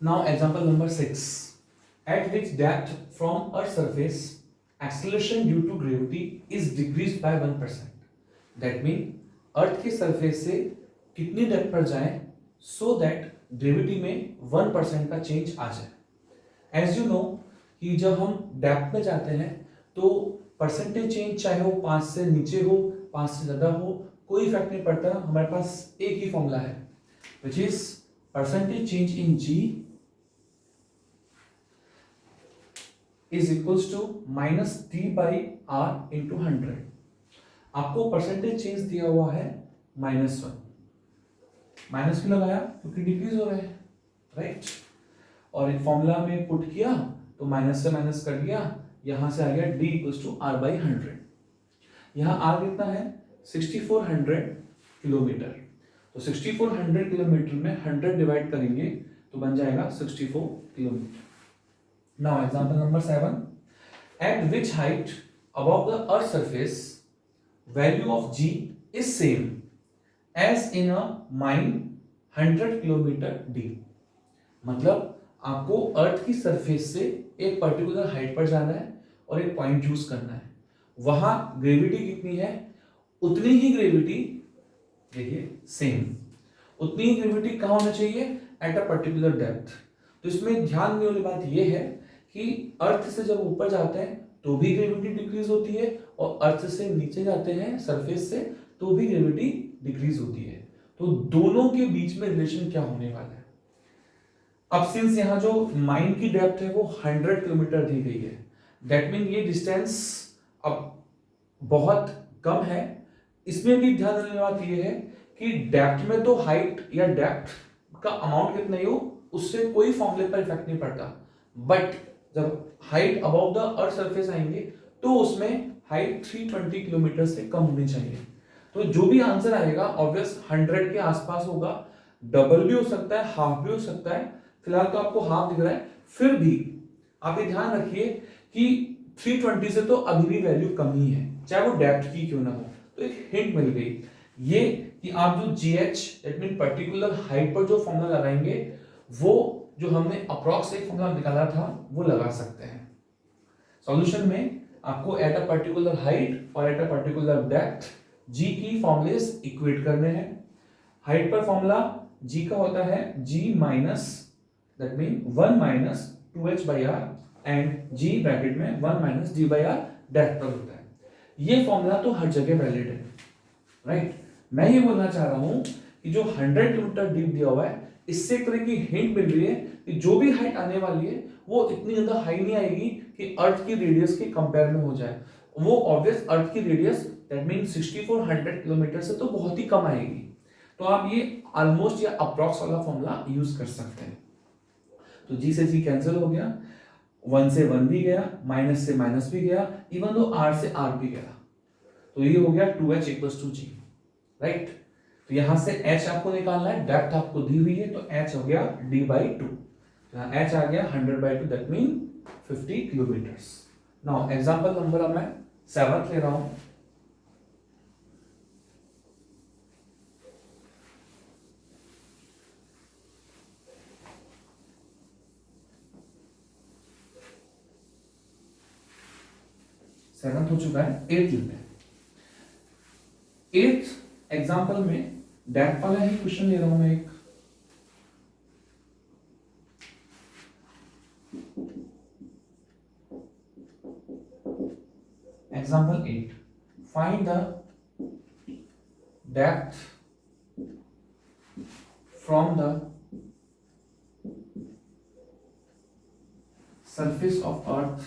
Now example number 6. At which depth from Earth's surface acceleration due to gravity is decreased by 1%. That means अर्थ के surface से कितनी depth पर जाएं so that gravity में 1% का change आ जाए। एज यू नो कि जब हम डेप्थ में जाते हैं तो परसेंटेज चेंज चाहे वो 5 से नीचे हो 5 से ज्यादा हो कोई इफेक्ट नहीं पड़ता, हमारे पास एक ही फॉर्मूला है which is percentage change in G is equals to minus T by R into 100। आपको परसेंटेज चेंज दिया हुआ है -1, माइनस क्यों लगाया क्योंकि डिक्रीज हो रहे हैं, राइट। और एक फॉर्मूला में पुट किया तो माइनस से माइनस कर दिया, यहां से आ गया d equals to r by 100। यहाँ r कितना है 6400 किलोमीटर, तो 6400 किलोमीटर में 100 डिवाइड करेंगे तो बन जाएगा 64 kilometre. Now example number 7, eight which height above the earth surface value of g is same as in a mine 100 kilometre d। मतलब आपको अर्थ की सरफेस से एक पर्टिकुलर हाइट पर जाना है और एक पॉइंट चूज करना है, वहां ग्रेविटी कितनी है उतनी ही ग्रेविटी, देखिए सेम उतनी ही ग्रेविटी कहां होना चाहिए एट अ पर्टिकुलर डेप्थ। तो इसमें ध्यान देने वाली बात यह है कि अर्थ से जब ऊपर जाते हैं तो भी ग्रेविटी डिक्रीज होती है और अर्थ से नीचे जाते हैं सरफेस से तो भी ग्रेविटी डिक्रीज होती है। तो दोनों के बीच में रिलेशन क्या होने वाला है। अब सिंस यहाँ जो माइन की डेप्थ है वो 100 किलोमीटर दी गई है, दैट मीन ये डिस्टेंस अब बहुत कम है। इसमें भी ध्यान देने वाली बात ये है कि डेप्थ में तो हाइट या डेप्थ का अमाउंट कितना ही हो उससे कोई फॉर्मूले पर इफेक्ट नहीं पड़ता, बट जब height above the earth surface आएंगे तो उसमें हाइट 320 किलोमीटर से कम होनी चाहिए। तो जो भी आंसर आएगा ऑब्वियस 100 के आसपास होगा, डबल भी हो सकता है हाफ भी हो सकता है, फिलहाल तो आपको हाफ दिख रहा है, फिर भी आप ये ध्यान रखिए कि 320 से तो अभी भी वैल्यू कम ही है चाहे वो डेप्थ की क्यों ना हो। तो एक हिंट मिल गई ये कि आप जो GH that mean particular height पर जो फॉर्मूला लगाएंगे वो जो हमने अप्रॉक्स एक फॉर्मूला निकाला था वो लगा सकते हैं। सॉल्यूशन में आपको एट अ पर्टिकुलर हाइट और at a particular depth g की फॉर्मूलेस इक्वेट करने हैं। हाइट पर फॉर्मूला g का होता है g minus that mean 1 minus 2h by R and g bracket में 1 minus d by R depth पर होता है। ये फॉर्मूला तो हर जगह वैलिड है, राइट। मैं ये बोलना चाह रहा हूं कि जो 100 किलोमीटर डीप दिया हुआ है इससे एक तरह की हिंट मिल रही है कि जो भी हाइट आने वाली है वो इतनी ज्यादा हाई नहीं आएगी कि अर्थ की रेडियस के कंपेयर में हो जाए। वो ऑब्वियस अर्थ की रेडियस दैट मीन 6400 किलोमीटर से तो बहुत ही कम आएगी। तो आप ये ऑलमोस्ट या अप्रॉक्स वाला फॉर्मूला यूज कर सकते हैं। तो जी से जी कैंसिल हो गया, 1 से 1 भी गया, माइनस से माइनस भी गया, इवन दो r से r भी गया, तो ये हो गया 2h equals to g, right. तो यहां से h आपको निकालना है, डेप्थ आपको दी हुई है तो h हो गया d बाई 2, यहाँ h आ गया 100 by 2 that mean 50 kilometres. Now example number मैं 7 ले रहा हूं। सेवंथ हो चुका है, 8th लेते हैं। 8th एग्जांपल में डेप्थ वाला ही क्वेश्चन ले रहा हूं मैं एक। Example 8, find the depth from the surface of earth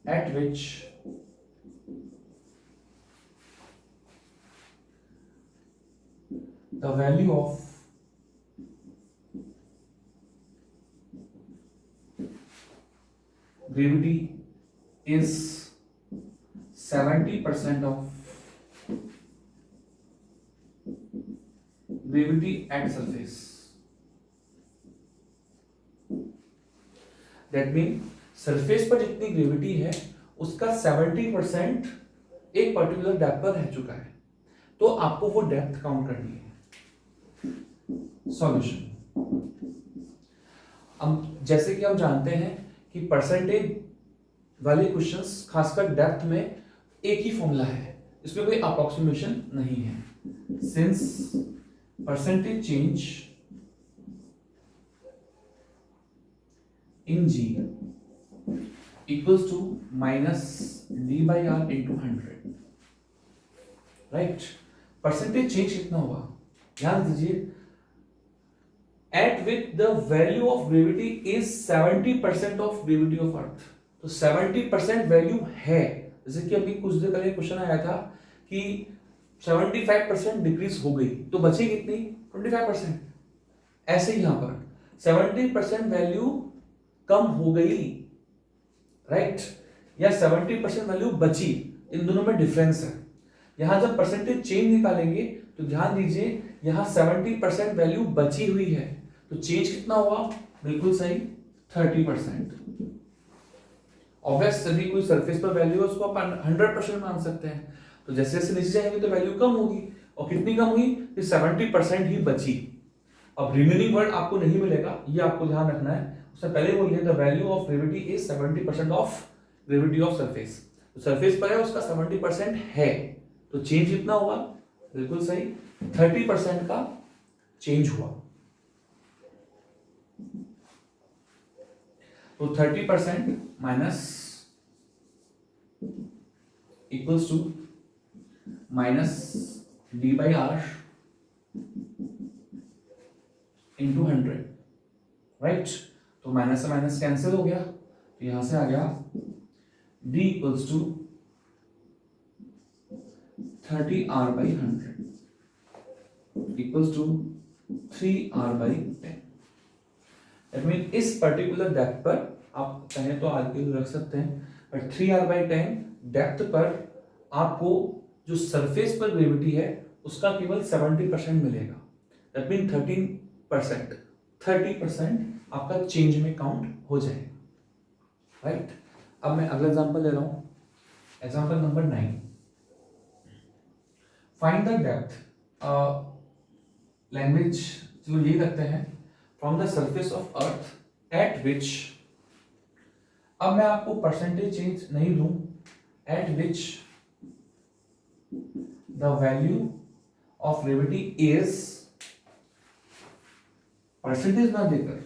at which the value of gravity is 70% of gravity at surface. That means surface पर जितनी ग्रेविटी है उसका 70% एक पर्टिकुलर डेप्थ पर रह चुका है, तो आपको वो डेप्थ काउंट करनी है। सॉल्यूशन। अब जैसे कि हम जानते हैं कि परसेंटेज वाले क्वेश्चंस खासकर डेप्थ में एक ही फॉर्मूला है, इसमें कोई अप्रोक्सीमेशन नहीं है। Since percentage change in G equals to minus D by R into 100, right. Percentage change कितना होगा, ध्यान दीजिए, at which the value of gravity is 70% of gravity of earth. तो 70% वैल्यू है, जैसे कि अभी कुछ देर पहले क्वेश्चन आया था कि 75% डिक्रीज हो गई तो बची कितनी, 25%। ऐसे ही यहां पर 70% वैल्यू कम हो गई, राइट, या 70% वैल्यू बची, इन दोनों में डिफरेंस है। यहां जब परसेंटेज चेंज निकालेंगे तो ध्यान दीजिए यहां 70% वैल्यू बची हुई है, तो चेंज कितना हुआ, बिल्कुल सही 30%। ऑब्वियस, यदि कोई सरफेस पर वैल्यू है उसको अपन 100% मान सकते हैं, तो जैसे जैसे नीचे जाएंगे तो वैल्यू कम होगी, और कितनी कम हुई, 70% ही बची। अब रिमेनिंग वर्ड आपको नहीं मिलेगा, ये आपको ध्यान रखना है। उससे पहले बोलिए the value of gravity is 70% of gravity of surface. तो सरफेस पर है उसका 70% है, तो चेंज कितना हुआ, बिल्कुल सही 30% का चेंज हुआ। तो 30% minus equals to minus D by R into 100, right. तो माइनस से माइनस कैंसिल हो गया, तो यहां से आ गया d equals to 30r by 100 equals to 3r by 10। That mean इस पर्टिकुलर डेप्थ पर आप चाहे तो आगे रख सकते हैं, पर 3r बाई 10 डेप्थ पर आपको जो सरफेस पर ग्रेविटी है उसका केवल 70% मिलेगा। दैट मीन 30% आपका चेंज में काउंट हो जाएगा, राइट। अब मैं अगला एग्जांपल ले रहा हूं, example number 9। Find the depth, language चलो यही रखते हैं, from the surface of earth at विच, अब मैं आपको परसेंटेज चेंज नहीं दूं, eight which the value of gravity is, percentage ना देकर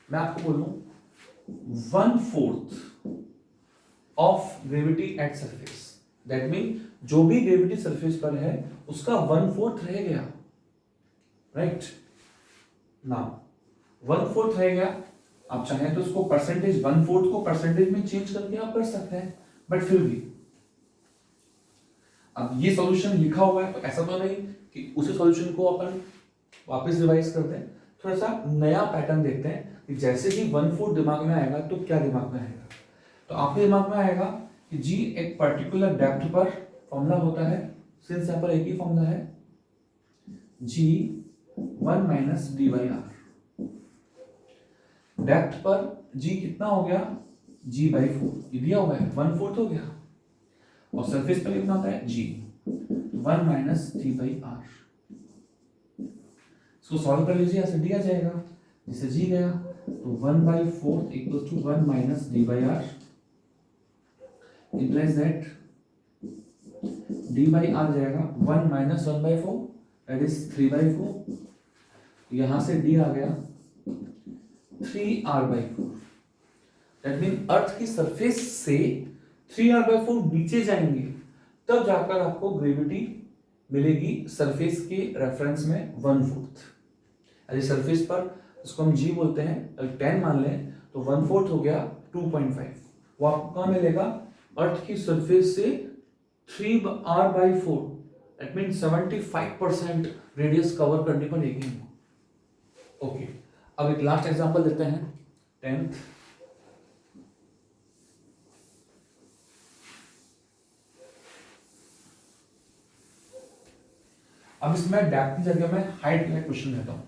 मैं आपको बोलूं 1/4 of gravity at surface. That mean जो भी ग्रेविटी सरफेस पर है उसका 1/4 रह गया, राइट। नाउ 1/4 रह गया, आप चाहें तो उसको परसेंटेज 1/4 को परसेंटेज में चेंज करके आप कर सकते हैं, बट फिर भी अब ये सॉल्यूशन लिखा हुआ है तो ऐसा तो नहीं कि उसी सॉल्यूशन को अपन वापस रिवाइज करते हैं, थोड़ा सा नया पैटर्न देखते हैं कि जैसे ही 1/4 दिमाग में आएगा तो क्या दिमाग में आएगा। तो आपके दिमाग में आएगा कि जी एक पर्टिकुलर डेप्थ पर फॉर्मूला होता है, सिंस यहाँ पर एक ही फॉर्मूला है, G 1 minus D by R. Depth पर जी कितना हो गया, जी बाई 4 दिया हुआ है, 1/4 हो गया, और सरफेस पर कितना होता है G 1 minus D by are. इसको सॉल्व कर लीजिए, ऐसे डी आ जाएगा, जिसे जी गया तो 1/4 equals to 1 minus D by R, implies that d by r जाएगा 1 माइनस 1/4 दैट इज 3/4, यहां से d आ गया 3r/4। दैट मीन अर्थ की सरफेस से 3r/4 नीचे जाएंगे तब जाकर आपको ग्रेविटी मिलेगी सरफेस के रेफरेंस में 1/4। यदि सरफेस पर इसको हम g बोलते हैं, 10 मान लें तो 1/4 हो गया 2.5, वो आपको कहां मिलेगा, अर्थ की सरफेस से 3r/4, that mean 75% radius cover करने पर एक ही। ओके, अब एक लास्ट एग्जांपल देते हैं, 10th। अब इसमें डेप्थ की जगह में हाइट का क्वेश्चन देता हूं।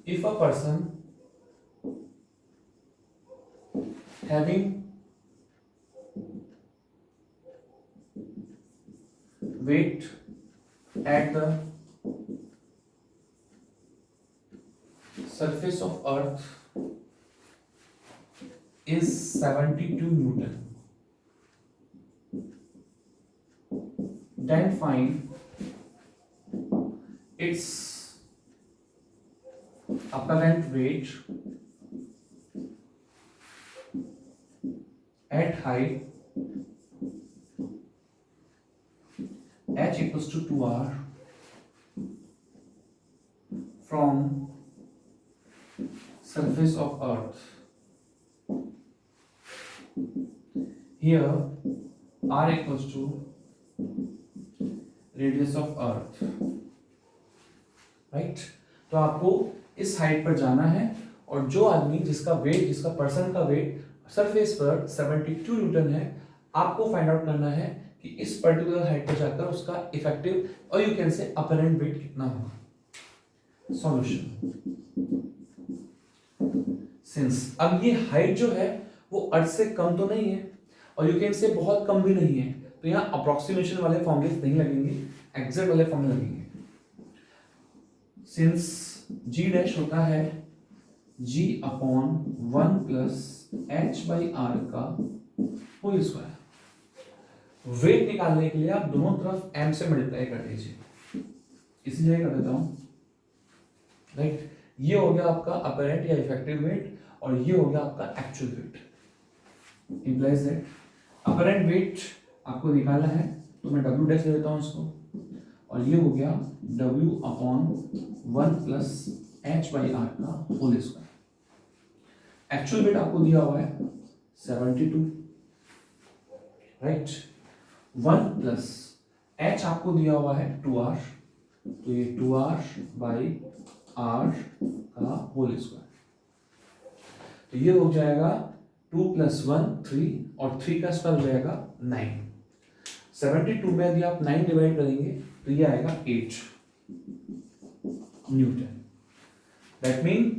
If a person having weight at the surface of earth is 72 Newton. Then find its apparent weight at height h equals to 2r from surface of earth. Here r equals to radius of earth, right. तो आपको इस height पर जाना है और जो आदमी जिसका पर्सन का वेट सरफेस पर 72 न्यूटन है, आपको फाइंड आउट करना है कि इस पर्टिकुलर हाइट पर जाकर उसका इफेक्टिव और you can say apparent wait कितना होगा। सॉल्यूशन, सिंस अब ये हाइट जो है वो अर्थ से कम तो नहीं है और यू कैन से बहुत कम भी नहीं है, तो यहाँ अप्रोक्सीमेशन वाले फॉर्मूले नहीं लगेंगे, एग्जैक्ट वाले फॉर्मूले लगेंगे। सिंस g डैश होता है g upon 1 plus h by R का होल स्क्वायर। वेट निकालने के लिए आप दोनों तरफ m से मल्टीप्लाई कर दीजिए, इसी जगह कर देता हूं, राइट। ये हो गया आपका अपरेंट या इफेक्टिव वेट और ये हो गया आपका actual wait. Implies that apparent wait आपको निकालना है, तो मैं W डैश दे देता हूँ उसको, और ये हो गया W upon 1 plus h by R का होल स्क्वायर। एक्चुअल वेट आपको दिया हुआ है 72, राइट। 1 प्लस h आपको दिया हुआ है 2r, तो ये 2r बाई r का होल स्क्वायर, तो ये हो जाएगा 2 प्लस 1 3 और 3 का स्क्वायर हो जाएगा 9। 72 में यदि आप 9 डिवाइड करेंगे तो ये आएगा 8 Newton. That mean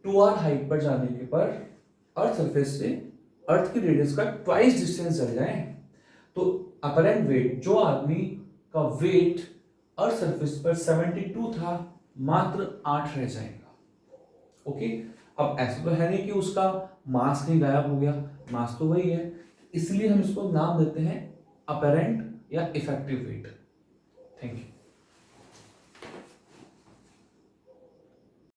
2r height पर जाने के पर अर्थ सरफेस से अर्थ की रेडियस का ट्वाइस डिस्टेंस चल जाए तो अपरेंट वेट, जो आदमी का वेट अर्थ सरफेस पर 72 था, मात्र 8 रह जाएगा। ओके, अब ऐसा तो है नहीं कि उसका मास कहीं गायब हो गया, मास तो वही है, इसलिए हम इसको नाम देते हैं अपरेंट या इफेक्टिव वेट। Thank you.